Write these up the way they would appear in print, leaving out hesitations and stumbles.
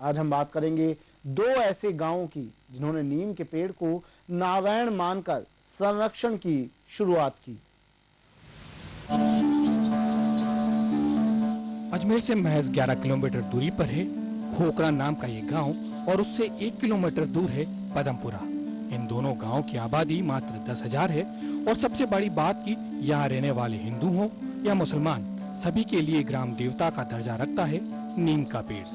आज हम बात करेंगे दो ऐसे गांवों की जिन्होंने नीम के पेड़ को नारायण मानकर संरक्षण की शुरुआत की। अजमेर से महज 11 किलोमीटर दूरी पर है खोखरा नाम का ये गांव और उससे 1 किलोमीटर दूर है पदमपुरा। इन दोनों गांवों की आबादी मात्र 10,000 है और सबसे बड़ी बात की यहाँ रहने वाले हिंदू हों या मुसलमान सभी के लिए ग्राम देवता का दर्जा रखता है नीम का पेड़।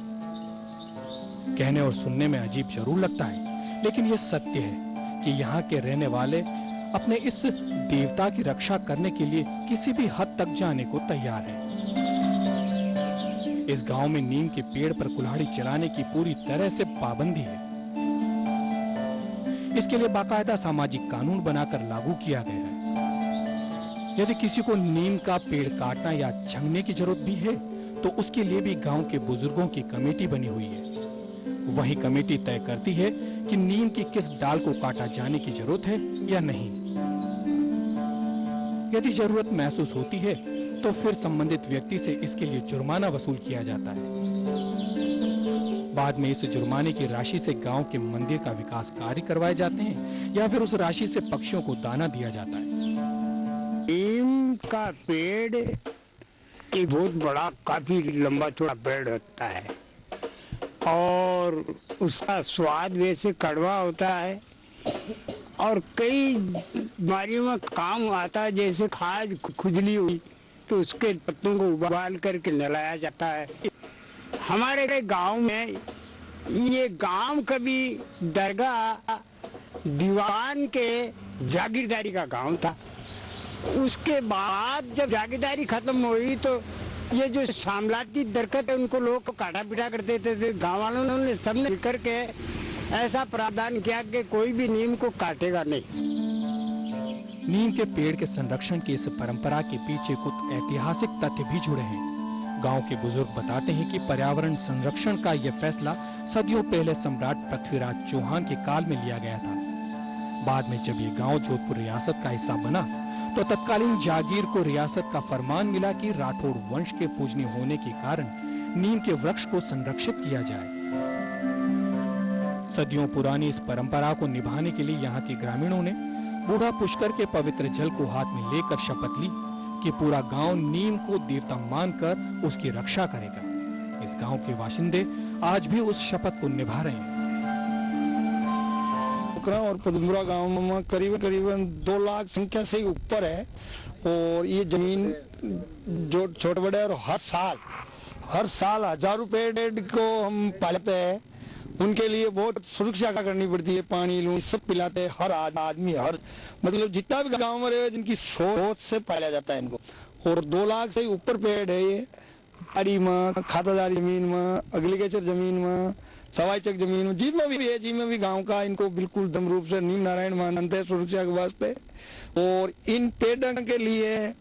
कहने और सुनने में अजीब जरूर लगता है, लेकिन ये सत्य है कि यहाँ के रहने वाले अपने इस देवता की रक्षा करने के लिए किसी भी हद तक जाने को तैयार है। इस गांव में नीम के पेड़ पर कुल्हाड़ी चलाने की पूरी तरह से पाबंदी है। इसके लिए बाकायदा सामाजिक कानून बनाकर लागू किया गया है। यदि किसी को नीम का पेड़ काटना या छंगने की जरूरत भी है तो उसके लिए भी गांव के बुजुर्गों की कमेटी बनी हुई है। वही कमेटी तय करती है कि नीम की किस डाल को काटा जाने की जरूरत है या नहीं। यदि जरूरत महसूस होती है तो फिर संबंधित व्यक्ति से इसके लिए जुर्माना वसूल किया जाता है। बाद में इस जुर्माने की राशि से गांव के मंदिर का विकास कार्य करवाए जाते हैं या फिर उस राशि से पक्षियों को दाना दिया जाता है। नीम का पेड़ एक बहुत बड़ा, काफी लंबा चौड़ा पेड़ होता है और उसका स्वाद वैसे कड़वा होता है और कई बीमारियों में काम आता है। जैसे खाज खुजली हुई तो उसके पत्तों को उबाल करके नहलाया जाता है। हमारे गांव में ये गांव कभी दरगाह दीवान के जागीरदारी का गांव था। उसके बाद जब जागीरदारी खत्म हुई तो ये जो सामलाती दरख्त है उनको लोग काटा पीटा करते थे। गांव वालों ने सबने मिलकर के ऐसा प्रावधान किया कि कोई भी नीम को काटेगा नहीं। नीम के पेड़ के संरक्षण की इस परंपरा के पीछे कुछ ऐतिहासिक तथ्य भी जुड़े हैं। गांव के बुजुर्ग बताते हैं कि पर्यावरण संरक्षण का यह फैसला सदियों पहले सम्राट पृथ्वीराज चौहान के काल में लिया गया था। बाद में जब ये गांव जोधपुर रियासत का हिस्सा बना तो तत्कालीन जागीर को रियासत का फरमान मिला कि राठौड़ वंश के पूजनीय होने के कारण नीम के वृक्ष को संरक्षित किया जाए। सदियों पुरानी इस परंपरा को निभाने के लिए यहाँ के ग्रामीणों ने बूढ़ा पुष्कर के पवित्र जल को हाथ में लेकर शपथ ली कि पूरा गांव नीम को देवता मानकर उसकी रक्षा करेगा। इस गांव के बाशिंदे आज भी उस शपथ को निभा रहे हैं। और पदमपुरा गांव में करीबन 2 लाख संख्या से ऊपर है और ये जमीन जो छोटे बड़े और हर साल हजारों पेड़ को हम पालते हैं। उनके लिए बहुत सुरक्षा करनी पड़ती है, पानी लून सब पिलाते हैं। हर आदमी हर मतलब जितना भी गांव में रहे जिनकी सोच से पाला जाता है इनको। और 2 लाख से ऊपर पेड़ है ये पहाड़ी में, खातादारी जमीन में, एग्रीकल्चर जमीन में, सवाईचक जमीन में, जिसमें भी गांव का इनको बिल्कुल दम रूप से नीम नारायण मानते हैं सुरक्षा के वास्ते। और इन पेड़ों के लिए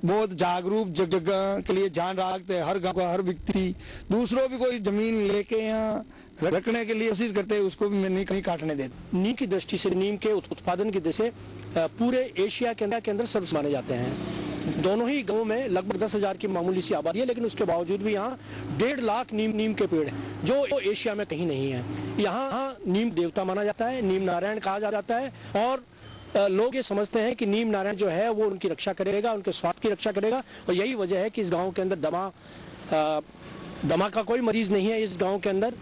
बहुत जागरूक जगह के लिए ध्यान रखते हैं। हर गांव का हर व्यक्ति दूसरों भी कोई जमीन लेके यहाँ रखने के लिए कोशिश करते हैं, उसको भी मैं नहीं काटने देता। नीम की दृष्टि से, नीम के उत्पादन की दृष्टि से पूरे एशिया के अंदर सर्वश्रेष्ठ माने जाते हैं। दोनों ही गांवों में लगभग 10,000 की मामूली सी आबादी है, लेकिन उसके बावजूद भी यहाँ 1.5 लाख नीम के पेड़ हैं, जो एशिया में कहीं नहीं है। यहाँ नीम देवता माना जाता है, नीम नारायण कहा जाता है और लोग ये समझते हैं कि नीम नारायण जो है वो उनकी रक्षा करेगा, उनके स्वास्थ्य की रक्षा करेगा। और यही वजह है कि इस गांव के अंदर दमा का कोई मरीज नहीं है। इस गांव के अंदर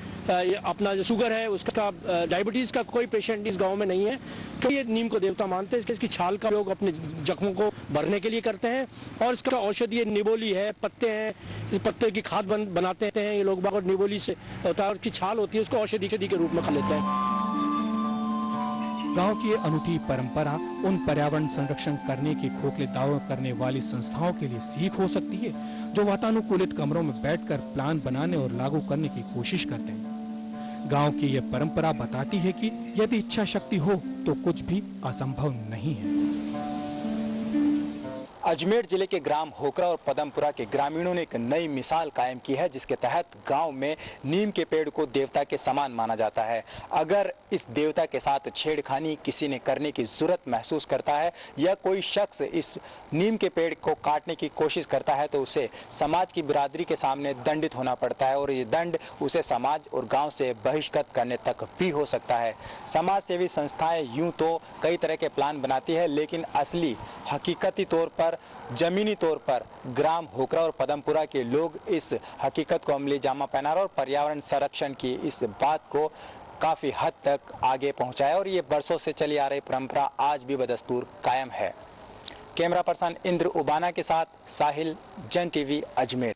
अपना जो शुगर है उसका, डायबिटीज का कोई पेशेंट इस गांव में नहीं है। तो ये नीम को देवता मानते हैं। इसकी छाल का लोग अपने जख्मों को भरने के लिए करते हैं और इसका औषधि निबोली है, पत्ते हैं, इस पत्ते की खाद बनाते हैं ये लोग बाग और निबोली से होता है और उसकी छाल होती है, उसको औषधि के रूप में खा लेते हैं। गांव की ये अनूठी परंपरा उन पर्यावरण संरक्षण करने के खोखले दावे करने वाली संस्थाओं के लिए सीख हो सकती है जो वातानुकूलित कमरों में बैठकर प्लान बनाने और लागू करने की कोशिश करते हैं। गांव की यह परंपरा बताती है कि यदि इच्छा शक्ति हो तो कुछ भी असंभव नहीं है। अजमेर जिले के ग्राम होकरा और पदमपुरा के ग्रामीणों ने एक नई मिसाल कायम की है, जिसके तहत गांव में नीम के पेड़ को देवता के समान माना जाता है। अगर इस देवता के साथ छेड़खानी किसी ने करने की जरूरत महसूस करता है या कोई शख्स इस नीम के पेड़ को काटने की कोशिश करता है तो उसे समाज की बिरादरी के सामने दंडित होना पड़ता है और ये दंड उसे समाज और गांव से बहिष्कृत करने तक भी हो सकता है। समाज सेवी संस्थाएं यूं तो कई तरह के प्लान बनाती है, लेकिन असली हकीकती तौर पर जमीनी तौर पर ग्राम होकरा और पदमपुरा के लोग इस हकीकत को अमली जामा पहना और पर्यावरण संरक्षण की इस बात को काफी हद तक आगे पहुंचाया और ये बरसों से चली आ रही परंपरा आज भी बदस्तूर कायम है। कैमरा पर्सन इंद्र उबाना के साथ साहिल, जन टीवी, अजमेर।